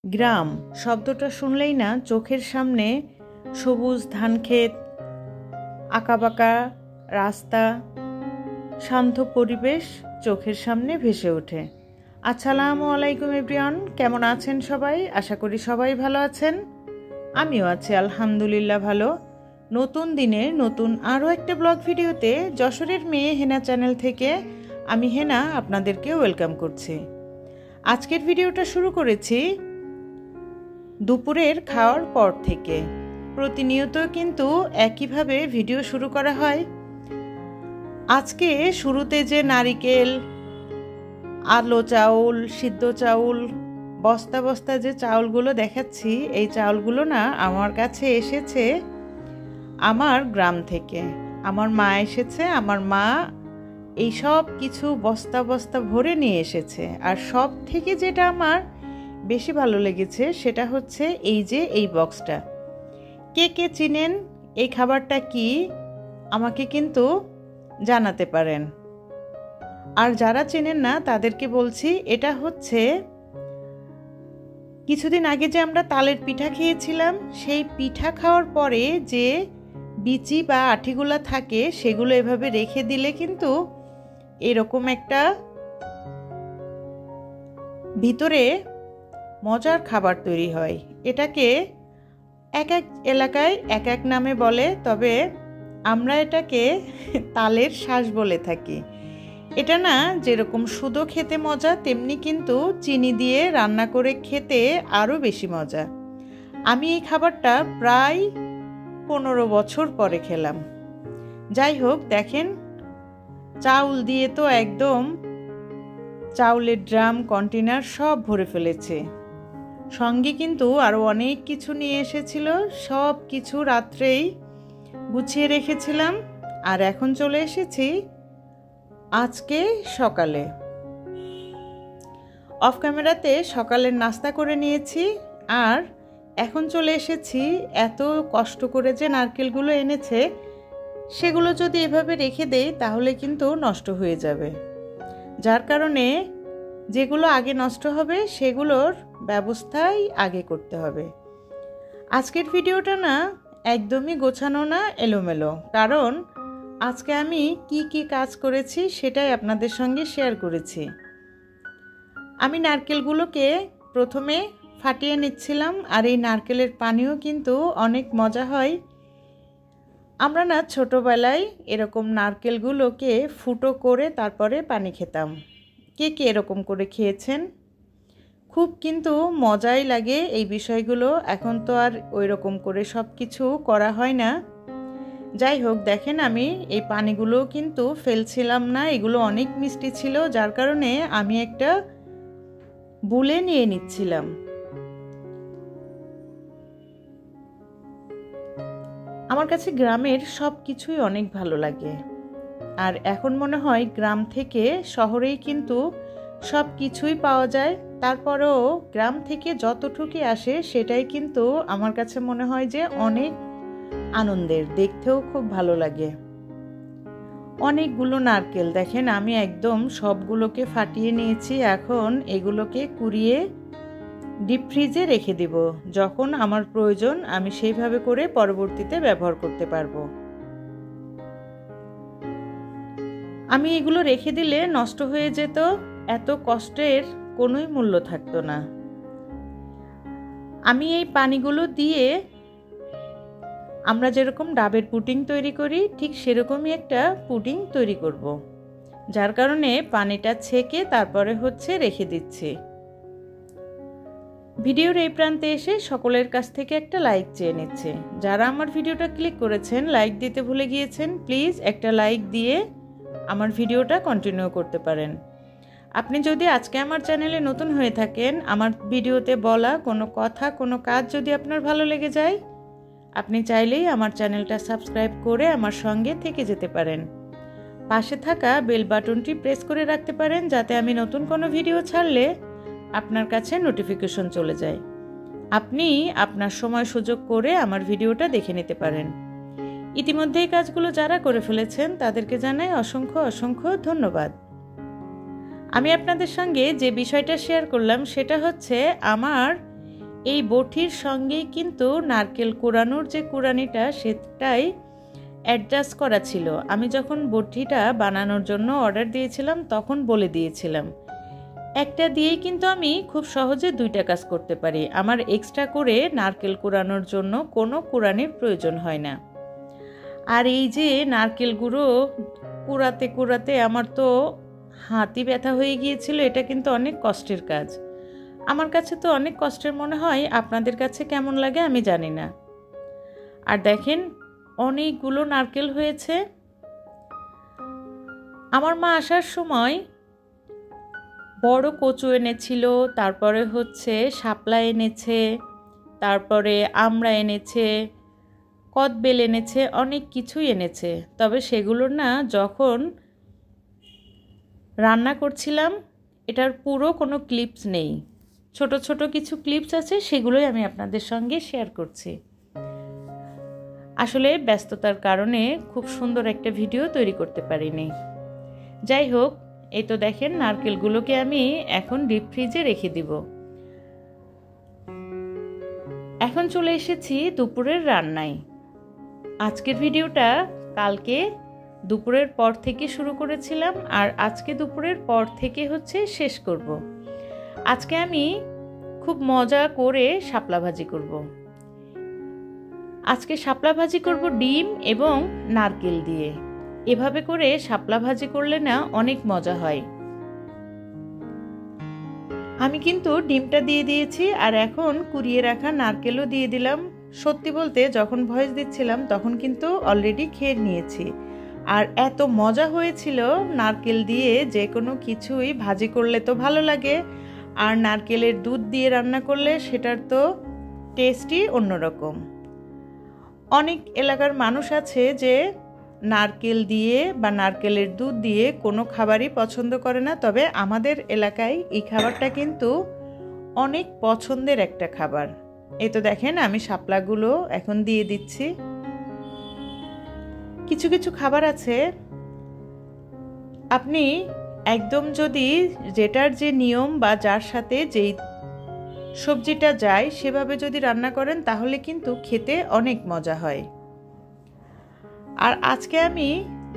গ্রাম শব্দটা শুনলেই না চোখের সামনে সবুজ ধানক্ষেত, আঁকাবাঁকা রাস্তা, শান্ত পরিবেশ চোখের সামনে ভেসে ওঠে। আসসালামু আলাইকুম এভরিওয়ান, কেমন আছেন সবাই? আশা করি সবাই ভালো আছেন। আমিও আছি আলহামদুলিল্লাহ ভালো। নতুন দিনের নতুন আরও একটা ব্লগ ভিডিওতে যশোরের মেয়ে হেনা চ্যানেল থেকে আমি হেনা আপনাদেরকে ওয়েলকাম করছি। আজকের ভিডিওটা শুরু করেছি দুপুরের খাওয়ার পর থেকে। প্রতিনিয়ত কিন্তু একইভাবে ভিডিও শুরু করা হয়। আজকে শুরুতে যে নারিকেল, আলো চাউল, সিদ্ধ চাউল, বস্তা বস্তা যে চাউলগুলো দেখাচ্ছি, এই চাউলগুলো না আমার কাছে এসেছে আমার গ্রাম থেকে। আমার মা এসেছে, আমার মা এই সব কিছু বস্তা বস্তা ভরে নিয়ে এসেছে। আর সব থেকে যেটা আমার বেশি ভালো লেগেছে সেটা হচ্ছে এই যে এই বক্সটা। কে কে চিনেন এই খাবারটা কি আমাকে কিন্তু জানাতে পারেন। আর যারা চেনেন না তাদেরকে বলছি, এটা হচ্ছে কিছুদিন আগে যে আমরা তালের পিঠা খেয়েছিলাম, সেই পিঠা খাওয়ার পরে যে বিচি বা আঠিগুলা থাকে সেগুলো এভাবে রেখে দিলে কিন্তু এরকম একটা ভিতরে মজার খাবার তৈরি হয়। এটাকে এক এক এলাকায় এক এক নামে বলে, তবে আমরা এটাকে তালের শ্বাস বলে থাকি। এটা না যেরকম শুধু খেতে মজা, তেমনি কিন্তু চিনি দিয়ে রান্না করে খেতে আরও বেশি মজা। আমি এই খাবারটা প্রায় 15 বছর পরে খেলাম। যাই হোক, দেখেন চাউল দিয়ে তো একদম চাউলের ড্রাম, কন্টেনার সব ভরে ফেলেছে। সঙ্গে কিন্তু আরও অনেক কিছু নিয়ে এসেছিল। সব কিছু রাত্রেই গুছিয়ে রেখেছিলাম। আর এখন চলে এসেছি আজকে সকালে। অফ ক্যামেরাতে সকালের নাস্তা করে নিয়েছি। আর এখন চলে এসেছি, এত কষ্ট করে যে নারকেলগুলো এনেছে সেগুলো যদি এভাবে রেখে দেই তাহলে কিন্তু নষ্ট হয়ে যাবে। যার কারণে যেগুলো আগে নষ্ট হবে সেগুলোর ব্যবস্থাই আগে করতে হবে। আজকের ভিডিওটা না একদমই গোছানো না, এলোমেলো। কারণ আজকে আমি কি কি কাজ করেছি সেটাই আপনাদের সঙ্গে শেয়ার করেছি। আমি নারকেলগুলোকে প্রথমে ফাটিয়ে নিচ্ছিলাম। আর এই নারকেলের পানিও কিন্তু অনেক মজা হয়। আমরা না ছোটোবেলায় এরকম নারকেলগুলোকে ফুটো করে তারপরে পানি খেতাম। কে কে এরকম করে খেয়েছেন? খুব কিন্তু মজাই লাগে এই বিষয়গুলো। এখন তো আর ওই রকম করে সব কিছু করা হয় না। যাই হোক, দেখেন আমি এই পানিগুলো কিন্তু ফেলছিলাম না, এগুলো অনেক মিষ্টি ছিল, যার কারণে আমি একটা বুলে নিয়ে নিচ্ছিলাম। আমার কাছে গ্রামের সব কিছুই অনেক ভালো লাগে। আর এখন মনে হয় গ্রাম থেকে শহরেই কিন্তু সব কিছুই পাওয়া যায়। তারপরেও গ্রাম থেকে যতটুকুই আসে সেটাই কিন্তু আমার কাছে মনে হয় যে অনেক আনন্দের, দেখতেও খুব ভালো লাগে। অনেকগুলো নারকেল দেখেন, আমি একদম সবগুলোকে ফাটিয়ে নিয়েছি। এখন এগুলোকে কুড়িয়ে ডিপ ফ্রিজে রেখে দিব। যখন আমার প্রয়োজন আমি সেইভাবে করে পরবর্তীতে ব্যবহার করতে পারবো। আমি এগুলো রেখে দিলে নষ্ট হয়ে যেত, এত কষ্টের কোনোই মূল্য থাকতো না। আমি এই পানিগুলো দিয়ে আমরা যেরকম ডাবের পুডিং তৈরি করি ঠিক সেরকমই একটা পুডিং তৈরি করব। যার কারণে পানিটা ছেঁকে তারপরে হচ্ছে রেখে দিচ্ছি। ভিডিওর এই প্রান্তে এসে সকলের কাছ থেকে একটা লাইক চেয়ে নিচ্ছে। যারা আমার ভিডিওটা ক্লিক করেছেন, লাইক দিতে ভুলে গিয়েছেন, প্লিজ একটা লাইক দিয়ে আমার ভিডিওটা কন্টিনিউ করতে পারেন। আপনি যদি আজকে আমার চ্যানেলে নতুন হয়ে থাকেন, আমার ভিডিওতে বলা কোনো কথা, কোনো কাজ যদি আপনার ভালো লেগে যায়, আপনি চাইলেই আমার চ্যানেলটা সাবস্ক্রাইব করে আমার সঙ্গে থেকে যেতে পারেন। পাশে থাকা বেল বাটনটি প্রেস করে রাখতে পারেন, যাতে আমি নতুন কোনো ভিডিও ছাড়লে আপনার কাছে নোটিফিকেশন চলে যায়। আপনি আপনার সময় সুযোগ করে আমার ভিডিওটা দেখে নিতে পারেন। ইতিমধ্যে এই কাজগুলো যারা করে ফেলেছেন তাদেরকে জানাই অসংখ্য অসংখ্য ধন্যবাদ। আমি আপনাদের সঙ্গে যে বিষয়টা শেয়ার করলাম সেটা হচ্ছে আমার এই বটির সঙ্গেই কিন্তু নারকেল কোরানোর যে কুরানিটা সেটাই অ্যাডজাস্ট করা ছিল। আমি যখন বটিটা বানানোর জন্য অর্ডার দিয়েছিলাম তখন বলে দিয়েছিলাম একটা দিয়েই কিন্তু আমি খুব সহজে 2টা কাজ করতে পারি। আমার এক্সট্রা করে নারকেল কোরানোর জন্য কোনো কুরানির প্রয়োজন হয় না। আর এই যে নারকেল গুঁড়ো কুড়াতে কুড়াতে আমার তো হাতই ব্যথা হয়ে গিয়েছিল। এটা কিন্তু অনেক কষ্টের কাজ। আমার কাছে তো অনেক কষ্টের মনে হয়, আপনাদের কাছে কেমন লাগে আমি জানি না। আর দেখেন অনেকগুলো নারকেল হয়েছে। আমার মা আসার সময় বড় কচু এনেছিল, তারপরে হচ্ছে শাপলা এনেছে, তারপরে আমড়া এনেছে, কদবেল এনেছে, অনেক কিছুই এনেছে। তবে সেগুলোর না যখন রান্না করছিলাম এটার পুরো কোনো ক্লিপস নেই, ছোট ছোট কিছু ক্লিপস আছে, সেগুলোই আমি আপনাদের সঙ্গে শেয়ার করছি। আসলে ব্যস্ততার কারণে খুব সুন্দর একটা ভিডিও তৈরি করতে পারিনি। যাই হোক, এই তো দেখেন নারকেলগুলোকে আমি এখন ডিপ ফ্রিজে রেখে দিব। এখন চলে এসেছি দুপুরের রান্নায়। আজকের ভিডিওটা কালকে দুপুরের পর থেকে শুরু করেছিলাম, আর আজকে দুপুরের পর থেকে হচ্ছে শেষ করব। আজকে আমি খুব মজা করে শাপলা ভাজি করব। আজকে শাপলা ভাজি করব ডিম এবং নারকেল দিয়ে। এভাবে করে শাপলা ভাজি করলে না অনেক মজা হয়। আমি কিন্তু ডিমটা দিয়ে দিয়েছি, আর এখন কুড়িয়ে রাখা নারকেলও দিয়ে দিলাম। সত্যি বলতে যখন ভয়েস দিচ্ছিলাম তখন কিন্তু অলরেডি খেয়ে নিয়েছি। আর এত মজা হয়েছিল নারকেল দিয়ে, যে কোনো কিছুই ভাজি করলে তো ভালো লাগে, আর নারকেলের দুধ দিয়ে রান্না করলে সেটার তো টেস্টই অন্যরকম। অনেক এলাকার মানুষ আছে যে নারকেল দিয়ে বা নারকেলের দুধ দিয়ে কোনো খাবারই পছন্দ করে না, তবে আমাদের এলাকায় এই খাবারটা কিন্তু অনেক পছন্দের একটা খাবার। এই তো দেখেন আমি শাপলাগুলো এখন দিয়ে দিচ্ছি। কিছু কিছু খাবার আছে আপনি একদম যদি যেটার যে নিয়ম বা যার সাথে যেই সবজিটা যায় সেভাবে যদি রান্না করেন তাহলে কিন্তু খেতে অনেক মজা হয়। আর আজকে আমি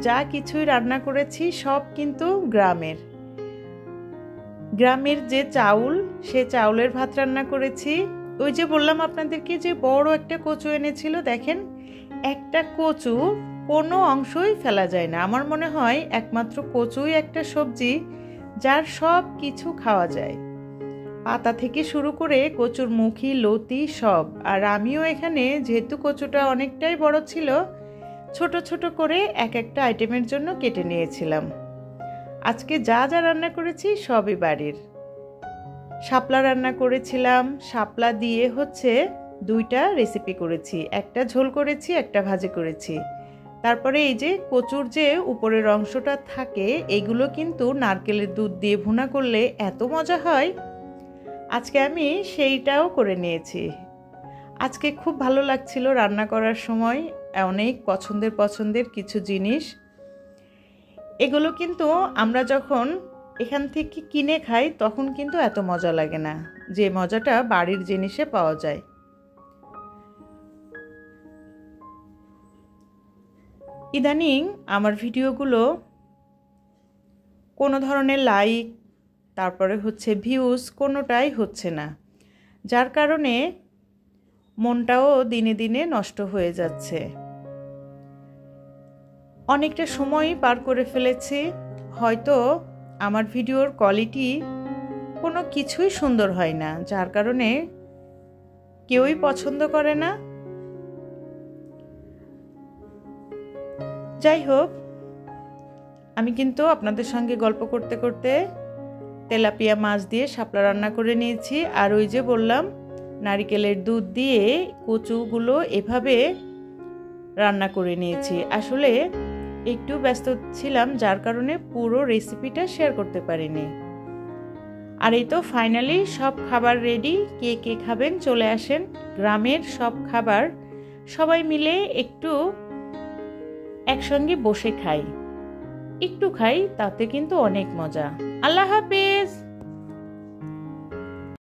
যা কিছুই রান্না করেছি সব কিন্তু গ্রামের যে চাউল, সে চাউলের ভাত রান্না করেছি। ওই যে বললাম আপনাদেরকে যে বড় একটা কচু এনেছিল, দেখেন একটা কচু কোনো অংশই ফেলা যায় না। আমার মনে হয় একমাত্র কচুই একটা সবজি যার সব কিছু খাওয়া যায়, পাতা থেকে শুরু করে কচুর মুখি লতি সব। আর আমিও এখানে যেহেতু কচুটা অনেকটাই বড় ছিল, ছোট ছোট করে এক একটা আইটেমের জন্য কেটে নিয়েছিলাম। আজকে যা যা রান্না করেছি সবই বাড়ির। শাপলা রান্না করেছিলাম, শাপলা দিয়ে হচ্ছে 2টা রেসিপি করেছি, একটা ঝোল করেছি, একটা ভাজি করেছি। তারপরে এই যে কচুর যে উপরের অংশটা থাকে এগুলো কিন্তু নারকেলের দুধ দিয়ে ভুনা করলে এত মজা হয়, আজকে আমি সেইটাও করে নিয়েছি। আজকে খুব ভালো লাগছিল রান্না করার সময়, অনেক পছন্দের কিছু জিনিস। এগুলো কিন্তু আমরা যখন এখান থেকে কিনে খাই তখন কিন্তু এত মজা লাগে না, যে মজাটা বাড়ির জিনিসে পাওয়া যায়। ইদানিং আমার ভিডিওগুলো কোনো ধরনের লাইক, তারপরে হচ্ছে ভিউজ কোনোটাই হচ্ছে না, যার কারণে মনটাও দিনে দিনে নষ্ট হয়ে যাচ্ছে। অনেকটা সময় পার করে ফেলেছি, হয়তো আমার ভিডিওর কোয়ালিটি কোনো কিছুই সুন্দর হয় না, যার কারণে কেউই পছন্দ করে না। যাই হোক, আমি কিন্তু আপনাদের সঙ্গে গল্প করতে করতে তেলাপিয়া মাছ দিয়ে শাপলা রান্না করে নিয়েছি। আর ওই যে বললাম নারকেলের দুধ দিয়ে কচুগুলো এভাবে রান্না করে নিয়েছি। আসলে একটু ব্যস্ত ছিলাম, যার কারণে পুরো রেসিপিটা শেয়ার করতে পারিনি। আর এই তো ফাইনালি সব খাবার রেডি। কে কে খাবেন চলে আসেন। গ্রামের সব খাবার সবাই মিলে একটু একসঙ্গে বসে খাই, একটু খাই, তাতে কিন্তু অনেক মজা। আল্লাহ হাফেজ।